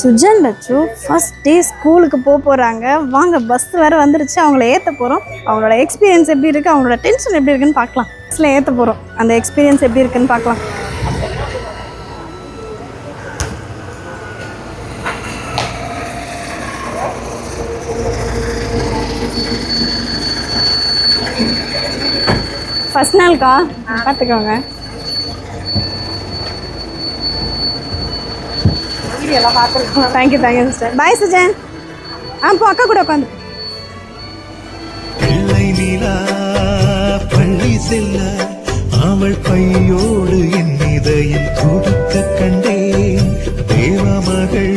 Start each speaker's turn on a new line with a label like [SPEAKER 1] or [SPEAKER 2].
[SPEAKER 1] Sujan Latchu first day ஸ்கூலுக்கு போகிறாங்க. வாங்க, பஸ் வேறு வந்துருச்சு, அவங்கள ஏற்ற போகிறோம். அவங்களோட எக்ஸ்பீரியன்ஸ் எப்படி இருக்குது, அவங்களோட டென்ஷன் எப்படி இருக்குன்னு பார்க்கலாம். பஸ்ஸில் ஏற்ற போகிறோம், அந்த எக்ஸ்பீரியன்ஸ் எப்படி இருக்குன்னு பார்க்கலாம். ஃபர்ஸ்ட் நாள்க்கா பார்த்துக்கோங்க. Thank you sister. பாய் சுஜன். போ, அக்கா கூட உட்காந்து.
[SPEAKER 2] பிள்ளை நிலா பள்ளி செல்ல அவள் பையோடு என் இதயம் கொடுக்க கண்டேன். தேவமகள்